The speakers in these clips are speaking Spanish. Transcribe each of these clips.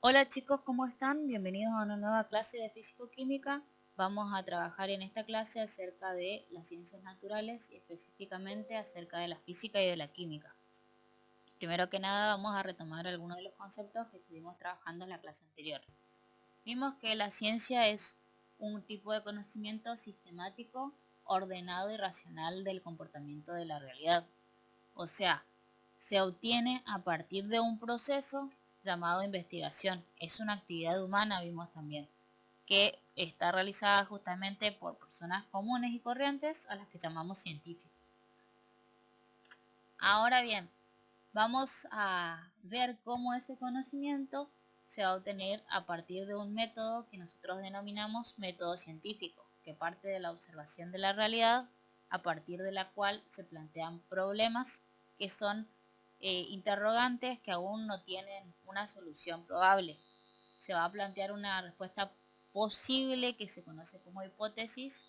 Hola chicos, ¿cómo están? Bienvenidos a una nueva clase de Físico-Química. Vamos a trabajar en esta clase acerca de las ciencias naturales y específicamente acerca de la física y de la química. Primero que nada vamos a retomar algunos de los conceptos que estuvimos trabajando en la clase anterior. Vimos que la ciencia es un tipo de conocimiento sistemático, ordenado y racional del comportamiento de la realidad. O sea, se obtiene a partir de un proceso llamado investigación. Es una actividad humana, vimos también, que está realizada justamente por personas comunes y corrientes a las que llamamos científicos. Ahora bien, vamos a ver cómo ese conocimiento se va a obtener a partir de un método que nosotros denominamos método científico, que parte de la observación de la realidad, a partir de la cual se plantean problemas que son interrogantes que aún no tienen una solución probable. Se va a plantear una respuesta posible que se conoce como hipótesis,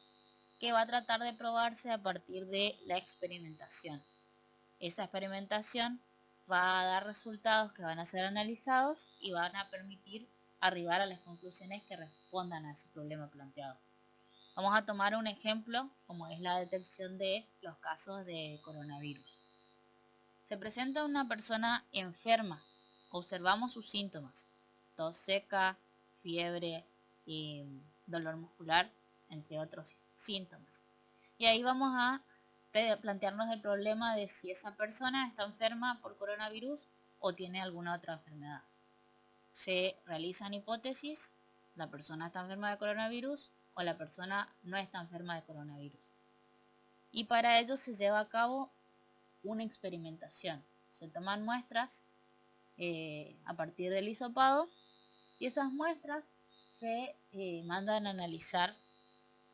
que va a tratar de probarse a partir de la experimentación. Esa experimentación va a dar resultados que van a ser analizados y van a permitir arribar a las conclusiones que respondan a ese problema planteado. Vamos a tomar un ejemplo como es la detección de los casos de coronavirus. Se presenta una persona enferma, observamos sus síntomas, tos seca, fiebre, dolor muscular, entre otros síntomas. Y ahí vamos a plantearnos el problema de si esa persona está enferma por coronavirus o tiene alguna otra enfermedad. Se realizan hipótesis, la persona está enferma de coronavirus o la persona no está enferma de coronavirus. Y para ello se lleva a cabo una experimentación. Se toman muestras a partir del hisopado y esas muestras se mandan a analizar.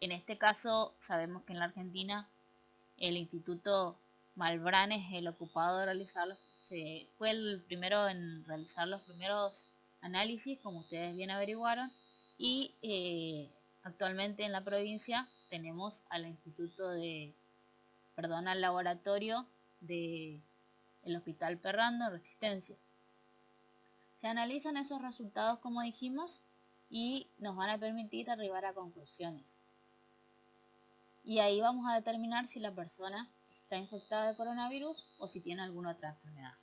En este caso sabemos que en la Argentina el Instituto Malbrán es el ocupado de realizarlos, fue el primero en realizar los primeros análisis, como ustedes bien averiguaron, y actualmente en la provincia tenemos al al laboratorio del Hospital Perrando en Resistencia. Se analizan esos resultados, como dijimos, y nos van a permitir arribar a conclusiones. Y ahí vamos a determinar si la persona está infectada de coronavirus o si tiene alguna otra enfermedad.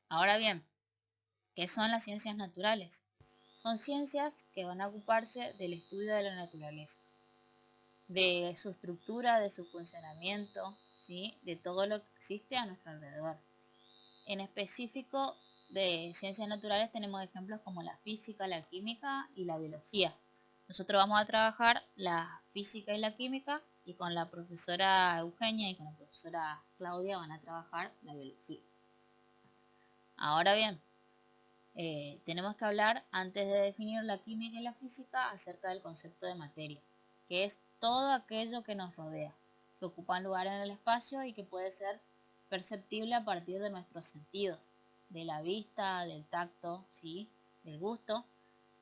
Ahora bien, ¿qué son las ciencias naturales? Son ciencias que van a ocuparse del estudio de la naturaleza, de su estructura, de su funcionamiento, ¿sí? De todo lo que existe a nuestro alrededor. En específico, de ciencias naturales tenemos ejemplos como la física, la química y la biología. Nosotros vamos a trabajar la física y la química y con la profesora Eugenia y con la profesora Claudia van a trabajar la biología. Ahora bien, tenemos que hablar antes de definir la química y la física acerca del concepto de materia, que es todo aquello que nos rodea, que ocupa un lugar en el espacio y que puede ser perceptible a partir de nuestros sentidos, de la vista, del tacto, ¿sí? Del gusto.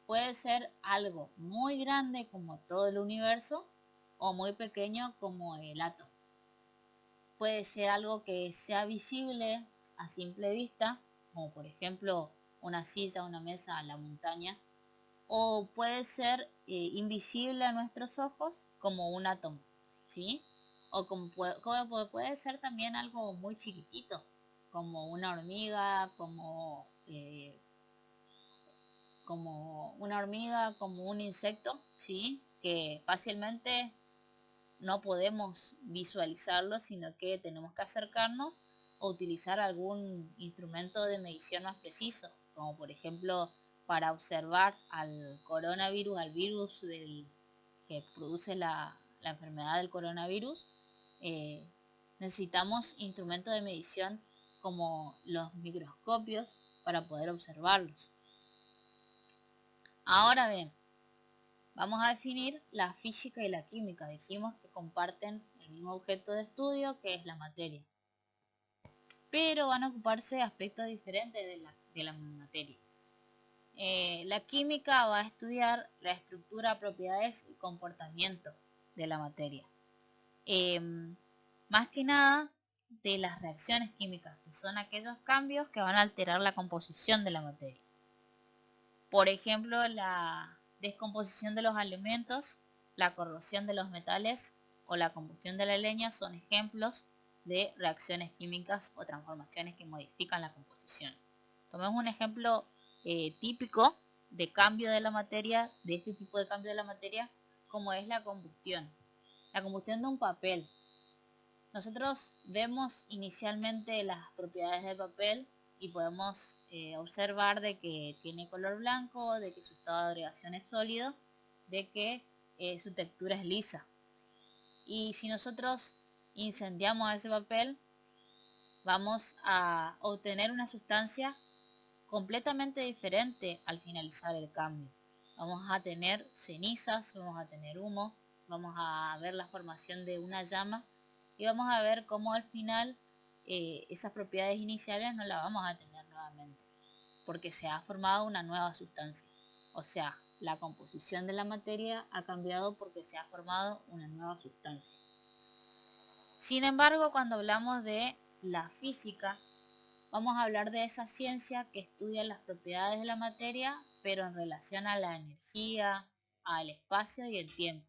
Puede ser algo muy grande como todo el universo o muy pequeño como el átomo. Puede ser algo que sea visible a simple vista, como por ejemplo una silla, una mesa, la montaña, o puede ser invisible a nuestros ojos como un átomo, ¿sí? O como puede ser también algo muy chiquitito, como una hormiga, como un insecto, ¿sí? Que fácilmente no podemos visualizarlo, sino que tenemos que acercarnos o utilizar algún instrumento de medición más preciso, como por ejemplo para observar al coronavirus, al virus que produce la enfermedad del coronavirus, eh, necesitamos instrumentos de medición como los microscopios para poder observarlos. Ahora bien, vamos a definir la física y la química. Dijimos que comparten el mismo objeto de estudio, que es la materia, pero van a ocuparse aspectos diferentes de la materia. La química va a estudiar la estructura, propiedades y comportamiento de la materia. Eh, Más que nada de las reacciones químicas, que son aquellos cambios que van a alterar la composición de la materia. Por ejemplo, la descomposición de los alimentos, la corrosión de los metales o la combustión de la leña son ejemplos de reacciones químicas o transformaciones que modifican la composición. Tomemos un ejemplo típico de cambio de la materia, de este tipo de cambio de la materia, como es la combustión. La combustión de un papel. Nosotros vemos inicialmente las propiedades del papel y podemos observar de que tiene color blanco, de que su estado de agregación es sólido, de que su textura es lisa. Y si nosotros incendiamos ese papel, vamos a obtener una sustancia completamente diferente al finalizar el cambio. Vamos a tener cenizas, vamos a tener humo, vamos a ver la formación de una llama y vamos a ver cómo al final esas propiedades iniciales no las vamos a tener nuevamente, porque se ha formado una nueva sustancia. O sea, la composición de la materia ha cambiado porque se ha formado una nueva sustancia. Sin embargo, cuando hablamos de la física, vamos a hablar de esa ciencia que estudia las propiedades de la materia, pero en relación a la energía, al espacio y el tiempo,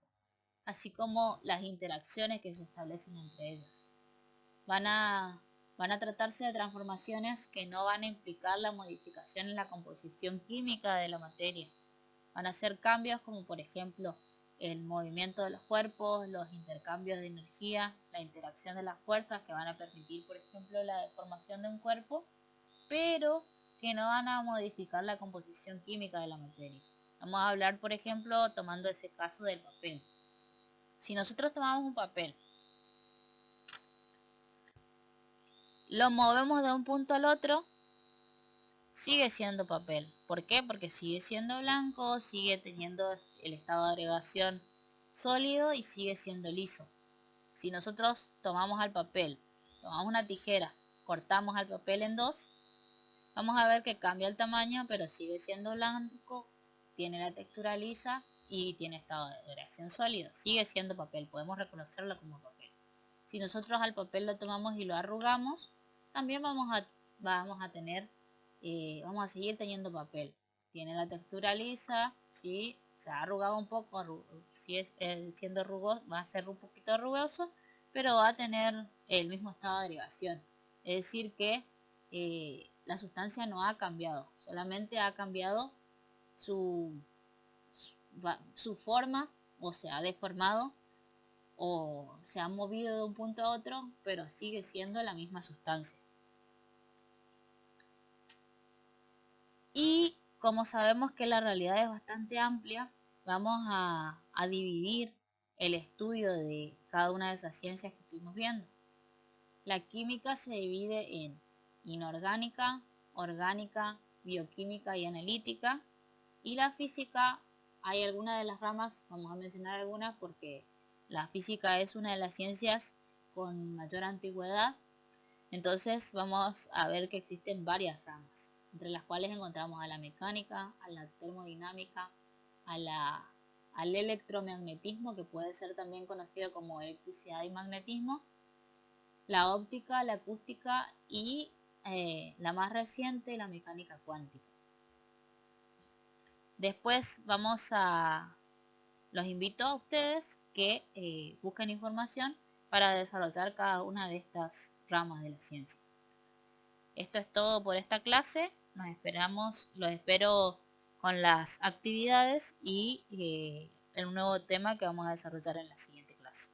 así como las interacciones que se establecen entre ellos. Van a tratarse de transformaciones que no van a implicar la modificación en la composición química de la materia. Van a ser cambios como por ejemplo el movimiento de los cuerpos, los intercambios de energía, la interacción de las fuerzas que van a permitir por ejemplo la deformación de un cuerpo, pero que no van a modificar la composición química de la materia. Vamos a hablar por ejemplo tomando ese caso del papel. Si nosotros tomamos un papel, lo movemos de un punto al otro, sigue siendo papel. ¿Por qué? Porque sigue siendo blanco, sigue teniendo el estado de agregación sólido y sigue siendo liso. Si nosotros tomamos al papel, tomamos una tijera, cortamos al papel en dos, vamos a ver que cambia el tamaño, pero sigue siendo blanco, tiene la textura lisa y tiene estado de agregación sólido. Sigue siendo papel, podemos reconocerlo como papel. Si nosotros al papel lo tomamos y lo arrugamos, también vamos a tener vamos a seguir teniendo papel. Tiene la textura lisa, ¿sí? Se ha arrugado un poco, sigue siendo rugoso, va a ser un poquito rugoso, pero va a tener el mismo estado de agregación. Es decir que la sustancia no ha cambiado, solamente ha cambiado su forma, o se ha deformado o se ha movido de un punto a otro, pero sigue siendo la misma sustancia. Y como sabemos que la realidad es bastante amplia, vamos a dividir el estudio de cada una de esas ciencias que estuvimos viendo. La química se divide en inorgánica, orgánica, bioquímica y analítica. Y la física, hay algunas de las ramas, vamos a mencionar algunas porque la física es una de las ciencias con mayor antigüedad. Entonces vamos a ver que existen varias ramas, entre las cuales encontramos a la mecánica, a la termodinámica, al electromagnetismo, que puede ser también conocido como electricidad y magnetismo, la óptica, la acústica y la más reciente, la mecánica cuántica. Después los invito a ustedes que busquen información para desarrollar cada una de estas ramas de la ciencia. Esto es todo por esta clase. Los espero con las actividades y un nuevo tema que vamos a desarrollar en la siguiente clase.